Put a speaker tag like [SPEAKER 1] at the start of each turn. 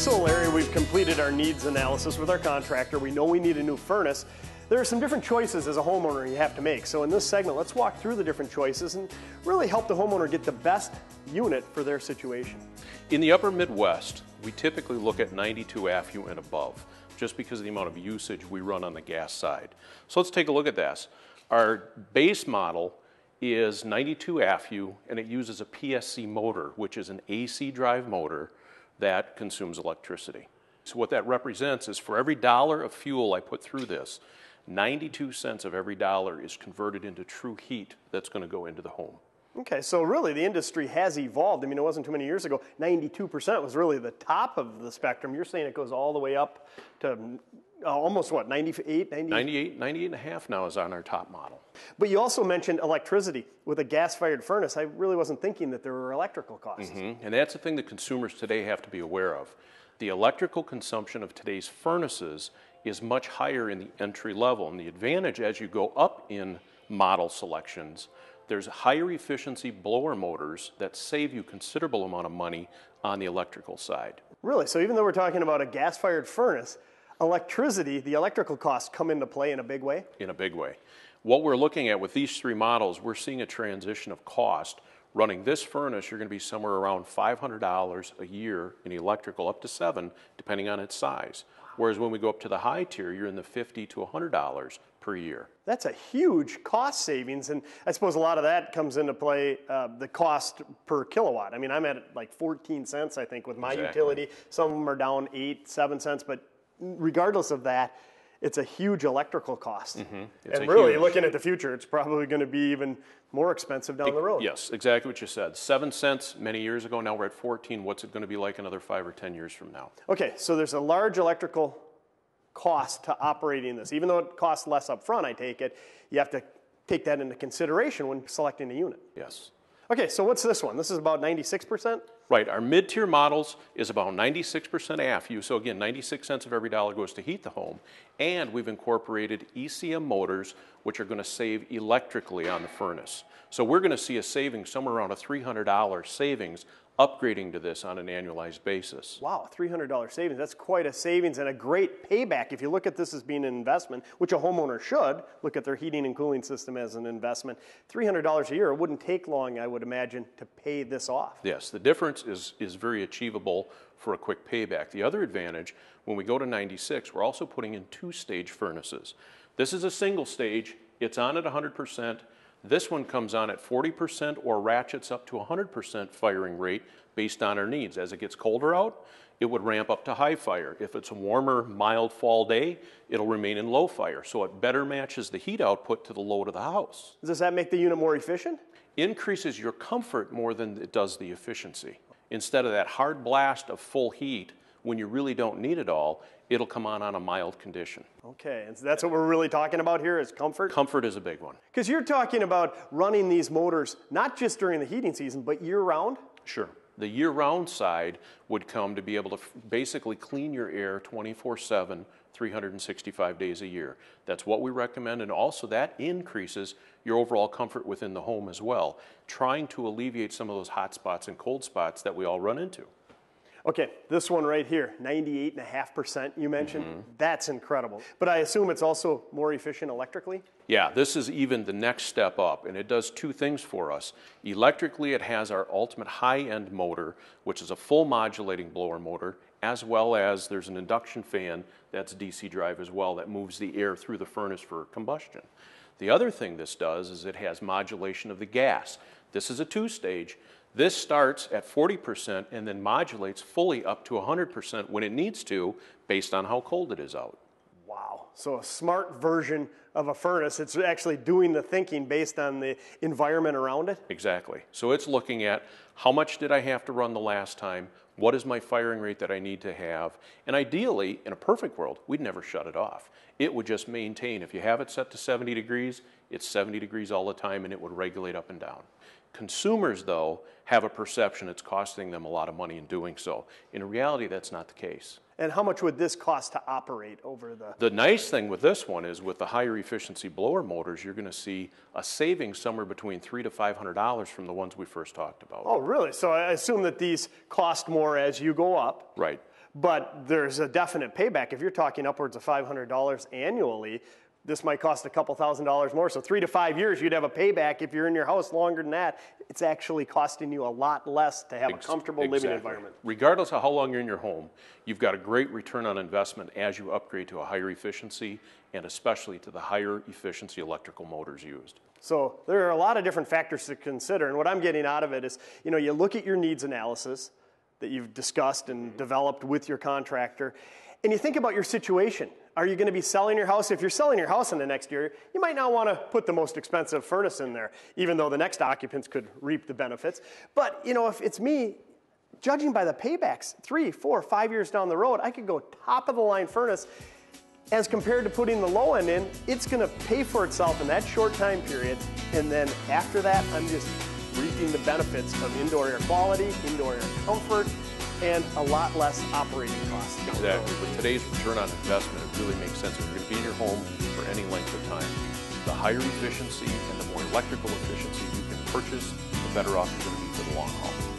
[SPEAKER 1] So Larry, we've completed our needs analysis with our contractor. We know we need a new furnace. There are some different choices as a homeowner you have to make. So in this segment, let's walk through the different choices and really help the homeowner get the best unit for their situation.
[SPEAKER 2] In the upper Midwest, we typically look at 92 AFU and above, just because of the amount of usage we run on the gas side. So let's take a look at this. Our base model is 92 AFU, and it uses a PSC motor, which is an AC drive motor that consumes electricity. So what that represents is for every dollar of fuel I put through this, 92 cents of every dollar is converted into true heat that's going to go into the home.
[SPEAKER 1] Okay, so really the industry has evolved. I mean, it wasn't too many years ago. 92% was really the top of the spectrum. You're saying it goes all the way up to almost what, 98?
[SPEAKER 2] 98 and a half now is on our top model.
[SPEAKER 1] But you also mentioned electricity. With a gas-fired furnace, I really wasn't thinking that there were electrical costs.
[SPEAKER 2] And that's the thing that consumers today have to be aware of. The electrical consumption of today's furnaces is much higher in the entry level. And the advantage as you go up in model selections, there's higher efficiency blower motors that save you considerable amount of money on the electrical side.
[SPEAKER 1] Really? So even though we're talking about a gas-fired furnace, electricity, the electrical costs come into play in a big way?
[SPEAKER 2] In a big way. What we're looking at with these three models, we're seeing a transition of cost. Running this furnace, you're going to be somewhere around $500 a year in electrical, up to $700, depending on its size. Whereas when we go up to the high tier, you're in the $50 to $100 per year.
[SPEAKER 1] That's a huge cost savings, and I suppose a lot of that comes into play, the cost per kilowatt. I mean, I'm at like 14 cents, I think, with my utility. Some of them are down 8, 7 cents, but regardless of that, it's a huge electrical cost. And really, looking at the future, it's probably going to be even more expensive down the road.
[SPEAKER 2] Yes, exactly what you said. 7 cents many years ago, now we're at 14. What's it going to be like another 5 or 10 years from now?
[SPEAKER 1] Okay, so there's a large electrical cost to operating this. Even though it costs less up front, I take it, you have to take that into consideration when selecting a unit.
[SPEAKER 2] Yes.
[SPEAKER 1] Okay, so what's this one? This is about 96%?
[SPEAKER 2] Right, our mid-tier models is about 96% AFU, so again, 96 cents of every dollar goes to heat the home, and we've incorporated ECM motors, which are going to save electrically on the furnace. So we're going to see a savings somewhere around a $300 savings upgrading to this on an annualized basis.
[SPEAKER 1] Wow, $300 savings. That's quite a savings and a great payback. If you look at this as being an investment, which a homeowner should, look at their heating and cooling system as an investment, $300 a year, it wouldn't take long, I would imagine, to pay this off.
[SPEAKER 2] Yes, the difference is very achievable for a quick payback. The other advantage, when we go to 96, we're also putting in 2-stage furnaces. This is a single stage. It's on at 100%. This one comes on at 40% or ratchets up to 100% firing rate based on our needs. As it gets colder out, it would ramp up to high fire. If it's a warmer, mild fall day, it'll remain in low fire. So it better matches the heat output to the load of the house.
[SPEAKER 1] Does that make the unit more efficient?
[SPEAKER 2] Increases your comfort more than it does the efficiency. Instead of that hard blast of full heat, when you really don't need it all, it'll come on a mild condition.
[SPEAKER 1] Okay, and so that's what we're really talking about here is comfort?
[SPEAKER 2] Comfort is a big one.
[SPEAKER 1] Because you're talking about running these motors not just during the heating season, but year-round?
[SPEAKER 2] Sure. The year-round side would come to be able to basically clean your air 24/7, 365 days a year. That's what we recommend, and also that increases your overall comfort within the home as well, trying to alleviate some of those hot spots and cold spots that we all run into.
[SPEAKER 1] Okay, this one right here, 98.5% you mentioned. That's incredible. But I assume it's also more efficient electrically?
[SPEAKER 2] Yeah, this is even the next step up, and it does 2 things for us. Electrically, it has our ultimate high-end motor, which is a full modulating blower motor, as well as there's an induction fan that's DC drive as well that moves the air through the furnace for combustion. The other thing this does is it has modulation of the gas. This is a 2-stage. This starts at 40% and then modulates fully up to 100% when it needs to, based on how cold it is out.
[SPEAKER 1] Wow. So a smart version of a furnace. It's actually doing the thinking based on the environment around it?
[SPEAKER 2] Exactly. So it's looking at how much did I have to run the last time? What is my firing rate that I need to have? And ideally, in a perfect world, we'd never shut it off. It would just maintain. If you have it set to 70 degrees, it's 70 degrees all the time, and it would regulate up and down. Consumers, though, have a perception it's costing them a lot of money in doing so. In reality, that's not the case.
[SPEAKER 1] And how much would this cost to operate over the...
[SPEAKER 2] The nice thing with this one is with the higher efficiency blower motors, you're going to see a savings somewhere between $300 to $500 from the ones we first talked about.
[SPEAKER 1] Oh, really? So I assume that these cost more as you go up.
[SPEAKER 2] Right.
[SPEAKER 1] but there's a definite payback. If you're talking upwards of $500 annually, this might cost a couple $1,000s more. So 3 to 5 years, you'd have a payback. If you're in your house longer than that, it's actually costing you a lot less to have a comfortable living environment.
[SPEAKER 2] Regardless of how long you're in your home, you've got a great return on investment as you upgrade to a higher efficiency and especially to the higher efficiency electrical motors used.
[SPEAKER 1] So there are a lot of different factors to consider. And what I'm getting out of it is, you look at your needs analysis that you've discussed and developed with your contractor, and you think about your situation. Are you going to be selling your house? If you're selling your house in the next year, you might not want to put the most expensive furnace in there, even though the next occupants could reap the benefits. But, if it's me, judging by the paybacks, 3, 4, 5 years down the road, I could go top of the line furnace. As compared to putting the low end in, it's going to pay for itself in that short time period. And then after that, I'm just reaping the benefits of indoor air quality, indoor air comfort, and a lot less operating costs.
[SPEAKER 2] Exactly. With today's return on investment, it really makes sense if you're going to be in your home for any length of time. The higher efficiency and the more electrical efficiency you can purchase, the better off you're going to be for the long haul.